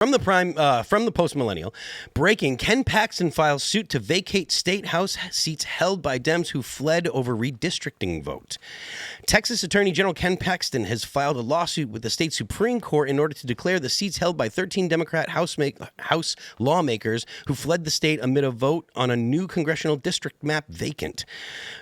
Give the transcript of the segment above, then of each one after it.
From the post-millennial, breaking: Ken Paxton files suit to vacate state house seats held by Dems who fled over redistricting vote. Texas Attorney General Ken Paxton has filed a lawsuit with the state Supreme Court in order to declare the seats held by 13 Democrat House lawmakers who fled the state amid a vote on a new congressional district map vacant.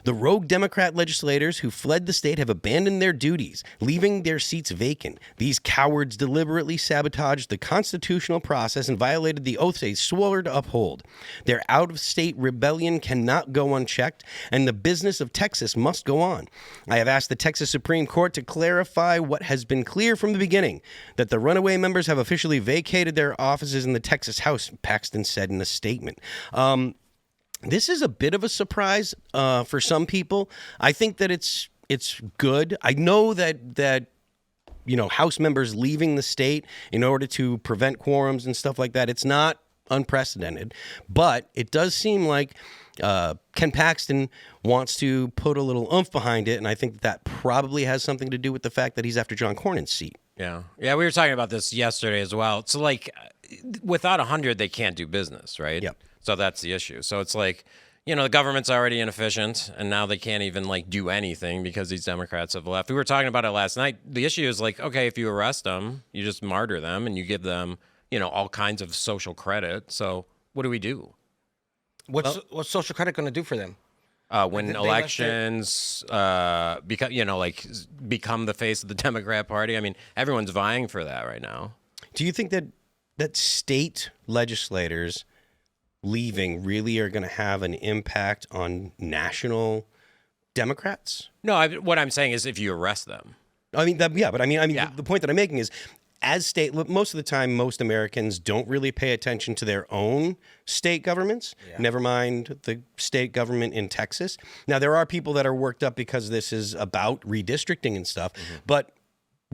The rogue Democrat legislators who fled the state have abandoned their duties, leaving their seats vacant. These cowards deliberately sabotaged the constitutional process and violated the oath they swore to uphold. Their out-of-state rebellion cannot go unchecked, and the business of Texas must go on. I have asked the Texas Supreme Court to clarify what has been clear from the beginning, that the runaway members have officially vacated their offices in the Texas House, Paxton said in a statement. This is a bit of a surprise for some people. I think that it's good. I know that House members leaving the state in order to prevent quorums and stuff like that, it's not unprecedented. But it does seem like Ken Paxton wants to put a little oomph behind it, and I think that probably has something to do with the fact that he's after John Cornyn's seat. Yeah, we were talking about this yesterday as well. So, without 100, they can't do business, right? Yep. So that's the issue. So it's the government's already inefficient, and now they can't even do anything because these Democrats have left. We were talking about it last night. The issue is okay, if you arrest them, you just martyr them, and you give them, all kinds of social credit. So what do we do? What's social credit going to do for them? Win elections, become the face of the Democrat Party. I mean, everyone's vying for that right now. Do you think that state legislators leaving really are going to have an impact on national Democrats? No, what I'm saying is if you arrest them. The point that I'm making is, most of the time, most Americans don't really pay attention to their own state governments, never mind the state government in Texas. Now, there are people that are worked up because this is about redistricting and stuff, but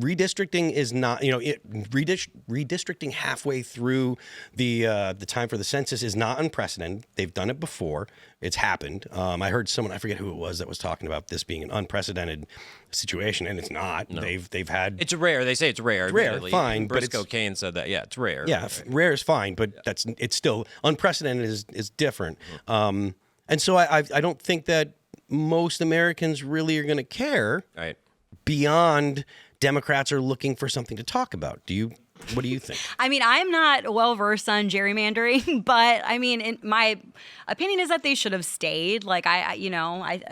redistricting is not, redistricting halfway through the time for the census is not unprecedented. They've done it before. It's happened. I heard someone, I forget who it was, that was talking about this being an unprecedented situation, and it's not. No. They've had. It's rare. They say it's rare. It's rare, fine. Briscoe Kane said that. Yeah, it's rare. Yeah, rare is fine, but it's still unprecedented is different. And so I don't think that most Americans really are going to care. Right. Beyond Democrats are looking for something to talk about. What do you think? I mean, I'm not well versed on gerrymandering, but I mean, my opinion is that they should have stayed. I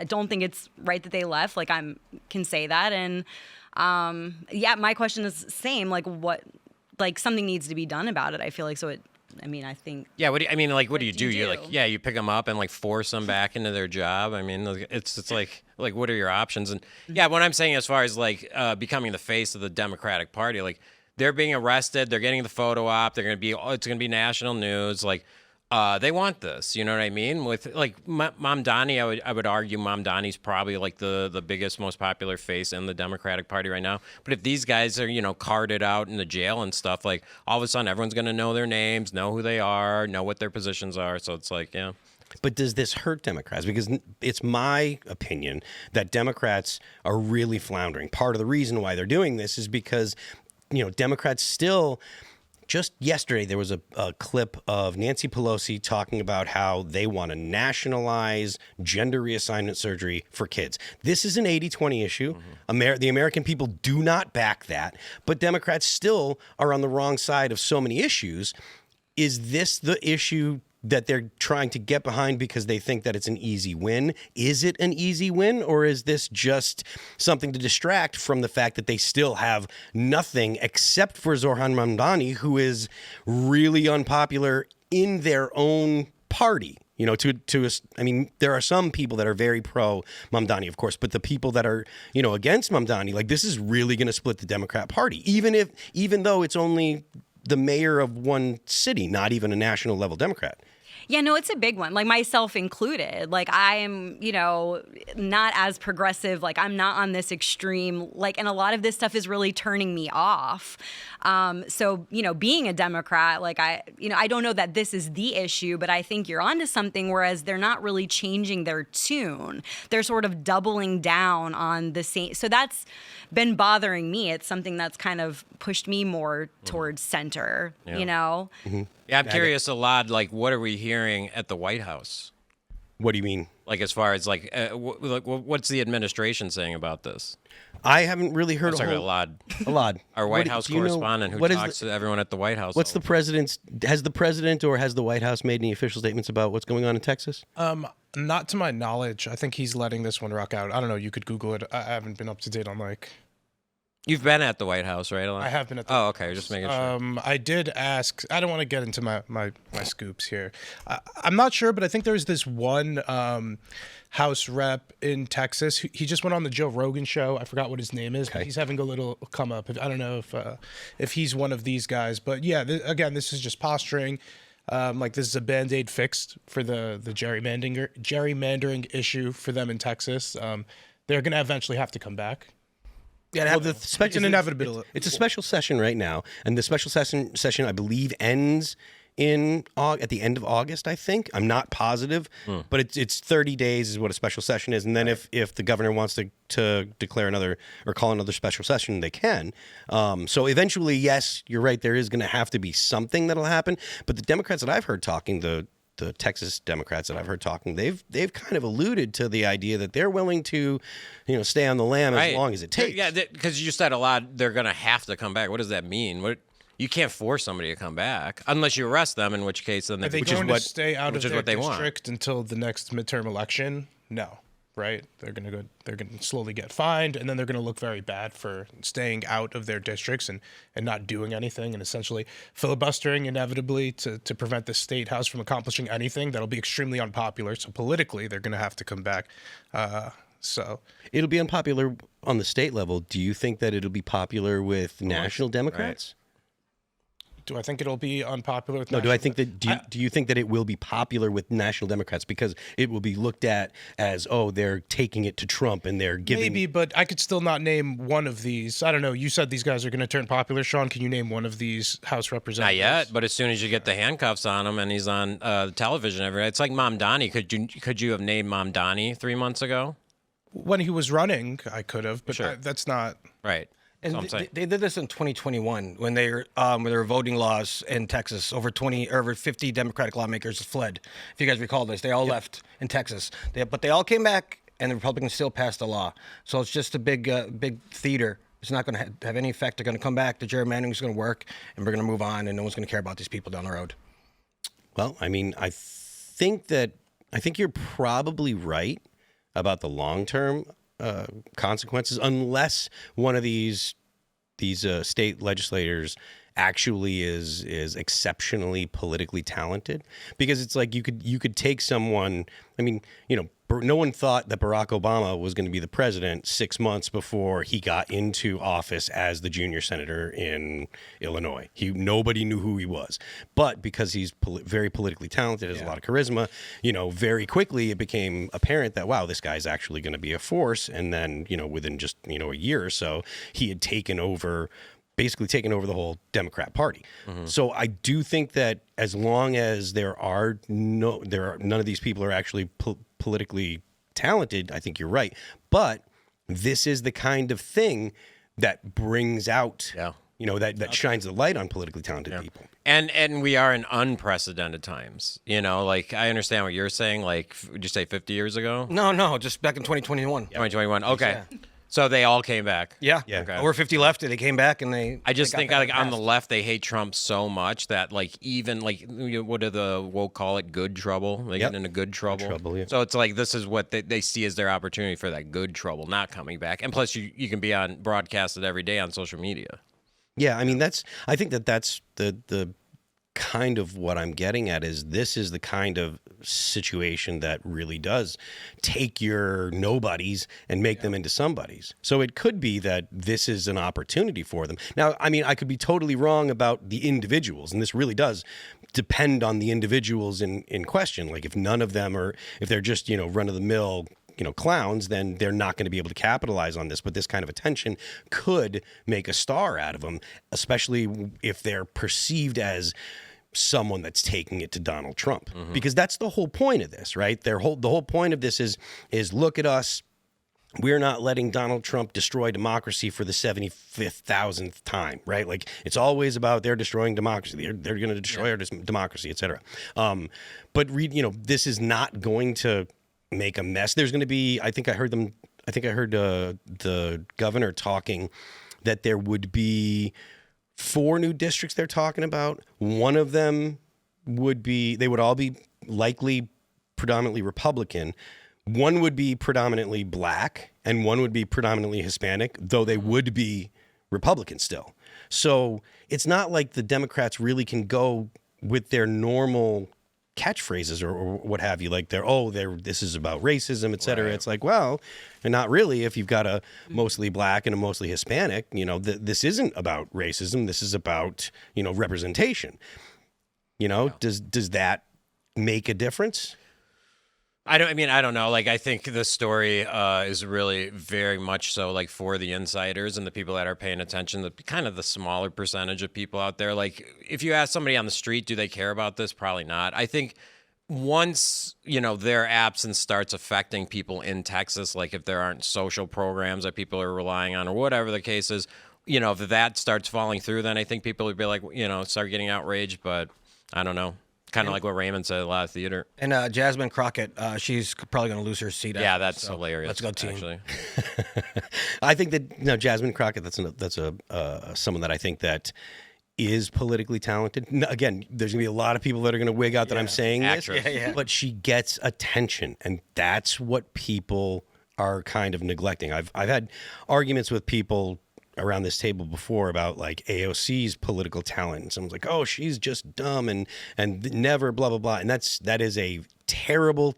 don't think it's right that they left. Can say that, and my question is the same. Something needs to be done about it. I feel like so. I think. Yeah. What do you do? You pick them up and force them back into their job. I mean, it's what are your options? And what I'm saying as far as becoming the face of the Democratic Party, they're being arrested, they're getting the photo op, it's going to be national news. They want this, you know what I mean? With Mamdani, I would argue Mamdani's probably the biggest, most popular face in the Democratic Party right now. But if these guys are, carted out in the jail and stuff, all of a sudden everyone's going to know their names, know who they are, know what their positions are. So it's But does this hurt Democrats? Because it's my opinion that Democrats are really floundering. Part of the reason why they're doing this is because, Democrats still. Just yesterday, there was a clip of Nancy Pelosi talking about how they want to nationalize gender reassignment surgery for kids. This is an 80-20 issue. The American people do not back that, but Democrats still are on the wrong side of so many issues. Is this the issue that they're trying to get behind because they think that it's an easy win? Is it an easy win, or is this just something to distract from the fact that they still have nothing except for Zohran Mamdani, who is really unpopular in their own party? There are some people that are very pro Mamdani, of course, but the people that are, against Mamdani, this is really going to split the Democrat Party, even though it's only the mayor of one city, not even a national level Democrat. Yeah, no, it's a big one. Like myself included. Like I'm, not as progressive. Like I'm not on this extreme. Like, and a lot of this stuff is really turning me off. So, being a Democrat, like I don't know that this is the issue, but I think you're onto something. Whereas they're not really changing their tune. They're sort of doubling down on the same. So that's been bothering me. It's something that's kind of pushed me more towards center. Mm-hmm. Yeah, I'm curious, Elaad, like, what are we hearing at the White House? What do you mean? Like, as far as, what's the administration saying about this? I haven't really heard Elaad, our White House correspondent who talks to everyone at the White House. Has the president or has the White House made any official statements about what's going on in Texas? Not to my knowledge. I think he's letting this one rock out. I don't know. You could Google it. I haven't been up to date on You've been at the White House, right, Elaad? I have been at the White House. Just making sure. I did ask. I don't want to get into my scoops here. I'm not sure, but I think there was this one House rep in Texas. He just went on the Joe Rogan show. I forgot what his name is, but he's having a little come up. I don't know if he's one of these guys. But yeah, again, this is just posturing. This is a Band-Aid fix for the gerrymandering issue for them in Texas. They're going to eventually have to come back. Yeah, it's an inevitability. It's a special session right now, and the special session I believe ends at the end of August. I think I'm not positive, but it's 30 days is what a special session is, and then if the governor wants to declare another or call another special session, they can. So eventually, yes, you're right. There is going to have to be something that'll happen. But the Democrats that I've heard talking, the Texas Democrats that I've heard talking, they've kind of alluded to the idea that they're willing to, stay on the lam as long as it takes. Yeah, because you said Elaad, they're going to have to come back. What does that mean? You can't force somebody to come back unless you arrest them, in which case then Are they going to stay out of their district until the next midterm election? No. Right? They're going to slowly get fined, and then they're going to look very bad for staying out of their districts and not doing anything, and essentially filibustering inevitably to prevent the state house from accomplishing anything. That'll be extremely unpopular. So politically, they're going to have to come back. So it'll be unpopular on the state level. Do you think that it'll be popular with national Democrats? Right. Do I think it'll be unpopular with do you think that it will be popular with national Democrats because it will be looked at as, they're taking it to Trump and they're giving... Maybe, but I could still not name one of these. I don't know. You said these guys are going to turn popular, Sean. Can you name one of these House representatives? Not yet, but as soon as you get the handcuffs on him and he's on television every day, it's like Mamdani. Could you have named Mamdani 3 months ago? When he was running, I could have, but sure. That's not... Right. And they did this in 2021 when there were voting laws in Texas. Over 50 Democratic lawmakers fled. If you guys recall this, they all left in Texas. But they all came back, and the Republicans still passed the law. So it's just a big theater. It's not going to have any effect. They're going to come back. The gerrymandering is going to work, and we're going to move on, and no one's going to care about these people down the road. Well, I mean, I think you're probably right about the long-term consequences, unless one of these state legislators actually is exceptionally politically talented, because it's like you could take someone. I mean, no one thought that Barack Obama was going to be the president 6 months before he got into office as the junior senator in Illinois. Nobody knew who he was, but because he's very politically talented, has a lot of charisma, very quickly it became apparent that, wow, this guy's actually going to be a force. And then, within just, a year or so, he had basically taken over the whole Democrat Party. Mm-hmm. So I do think that as long as none of these people are actually politically talented, I think you're right. But this is the kind of thing that brings out, that shines the light on politically talented people. And we are in unprecedented times. Like I understand what you're saying. Like, would you say 50 years ago? No, just back in 2021. 2021. Okay. Yeah. So they all came back. Yeah. Okay. Over 50 left. They came back and I just think on the left they hate Trump so much that even what do the woke call it? Good trouble. They get into good trouble. So it's like this is what they see as their opportunity for that good trouble not coming back. And plus you can be broadcasted every day on social media. Yeah, I mean I think that's the kind of what I'm getting at is this is the kind of situation that really does take your nobodies and make them into somebodies. So it could be that this is an opportunity for them. Now, I mean, I could be totally wrong about the individuals, and this really does depend on the individuals in question. Like if none of them are, if they're just, run-of-the-mill clowns, then they're not going to be able to capitalize on this. But this kind of attention could make a star out of them, especially if they're perceived as someone that's taking it to Donald Trump. Because that's the whole point of this, right? The whole point of this is look at us. We're not letting Donald Trump destroy democracy for the 75,000th time, right? Like it's always about they're destroying democracy. They're going to destroy our democracy, et cetera. But this is not going to make a mess. There's going to be, I think I heard the governor talking that there would be 4 new districts they're talking about. One of them they would all be likely predominantly Republican. One would be predominantly black and one would be predominantly Hispanic, though they would be Republican still. So it's not like the Democrats really can go with their normal catchphrases or what have you, like this is about racism, et cetera. Right. It's like, well, and not really if you've got a mostly black and a mostly Hispanic, this isn't about racism. This is about, representation. Does that make a difference? I don't know. Like, I think the story is really very much so like for the insiders and the people that are paying attention, the kind of the smaller percentage of people out there. Like, if you ask somebody on the street, do they care about this? Probably not. I think once, their absence starts affecting people in Texas, like if there aren't social programs that people are relying on or whatever the case is, if that starts falling through, then I think people would be like, start getting outraged. But I don't know. Kind of like what Raymond said, a lot of theater. And Jasmine Crockett, she's probably going to lose her seat. Yeah, that's hilarious. Let's go team. Actually. I think that Jasmine Crockett, that's someone that I think that is politically talented. Again, there's going to be a lot of people that are going to wig out that I'm saying this, but she gets attention, and that's what people are kind of neglecting. I've had arguments with people around this table before about like AOC's political talent, and someone's like, "Oh, she's just dumb and never blah blah blah," and that is a terrible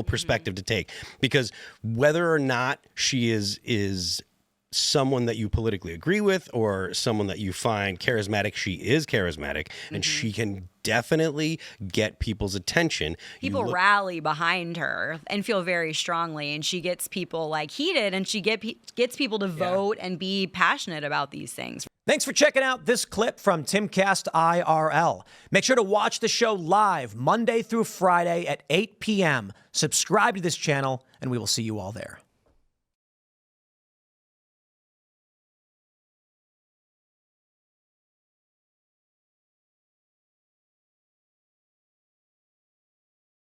perspective to take, because whether or not she is someone that you politically agree with or someone that you find charismatic, she is charismatic, and she can definitely get people's attention. People rally behind her and feel very strongly, and she gets people like heated, and she gets people to vote and be passionate about these things. Thanks for checking out this clip from Timcast IRL. Make sure to watch the show live Monday through Friday at 8 p.m. Subscribe to this channel, and we will see you all there.